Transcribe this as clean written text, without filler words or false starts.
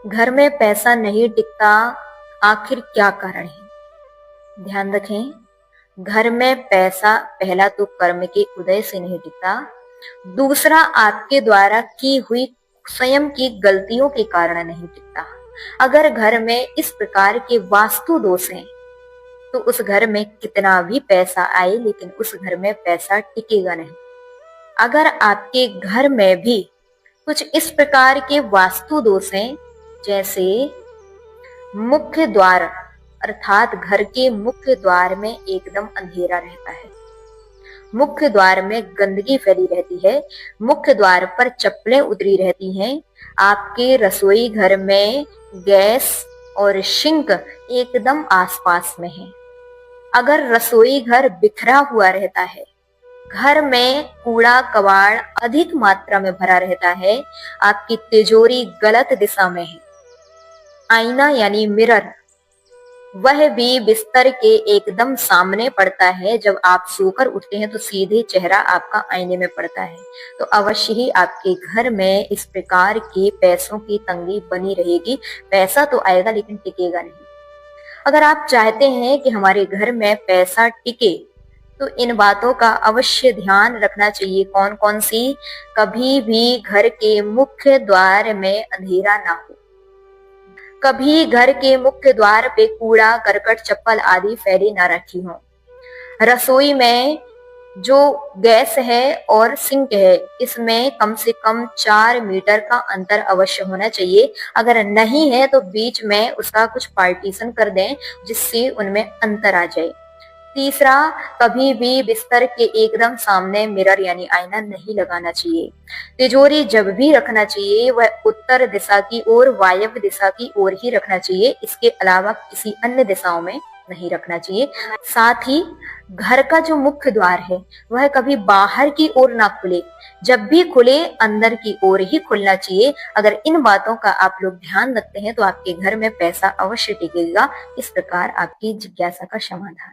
घर में पैसा नहीं टिकता, आखिर क्या कारण है? ध्यान रखें, घर में पैसा पहला तो कर्म के उदय से नहीं टिकता, दूसरा आपके द्वारा की हुई स्वयं की गलतियों के कारण नहीं टिकता। अगर घर में इस प्रकार के वास्तु दोष हैं तो उस घर में कितना भी पैसा आए लेकिन उस घर में पैसा टिकेगा नहीं। अगर आपके घर में भी कुछ इस प्रकार के वास्तु दोष हैं, जैसे मुख्य द्वार अर्थात घर के मुख्य द्वार में एकदम अंधेरा रहता है, मुख्य द्वार में गंदगी फैली रहती है, मुख्य द्वार पर चप्पलें उतरी रहती हैं, आपके रसोई घर में गैस और सिंक एकदम आसपास में है, अगर रसोई घर बिखरा हुआ रहता है, घर में कूड़ा कबाड़ अधिक मात्रा में भरा रहता है, आपकी तिजोरी गलत दिशा में है, आईना यानी मिरर वह भी बिस्तर के एकदम सामने पड़ता है, जब आप सोकर उठते हैं तो सीधे चेहरा आपका आईने में पड़ता है, तो अवश्य ही आपके घर में इस प्रकार के पैसों की तंगी बनी रहेगी। पैसा तो आएगा लेकिन टिकेगा नहीं। अगर आप चाहते हैं कि हमारे घर में पैसा टिके तो इन बातों का अवश्य ध्यान रखना चाहिए। कौन कौन सी? कभी भी घर के मुख्य द्वार में अंधेरा ना हो, कभी घर के मुख्य द्वार पे कूड़ा करकट चप्पल आदि फैली ना रखी हो, रसोई में जो गैस है और सिंक है इसमें कम से कम 4 मीटर का अंतर अवश्य होना चाहिए। अगर नहीं है तो बीच में उसका कुछ पार्टीशन कर दें जिससे उनमें अंतर आ जाए। तीसरा, कभी भी बिस्तर के एकदम सामने मिरर यानी आईना नहीं लगाना चाहिए। तिजोरी जब भी रखना चाहिए वह उत्तर दिशा की ओर, वायव्य दिशा की ओर ही रखना चाहिए, इसके अलावा किसी अन्य दिशाओं में नहीं रखना चाहिए। साथ ही घर का जो मुख्य द्वार है वह कभी बाहर की ओर ना खुले, जब भी खुले अंदर की ओर ही खुलना चाहिए। अगर इन बातों का आप लोग ध्यान रखते हैं तो आपके घर में पैसा अवश्य टिकेगा। इस प्रकार आपकी जिज्ञासा का समाधान।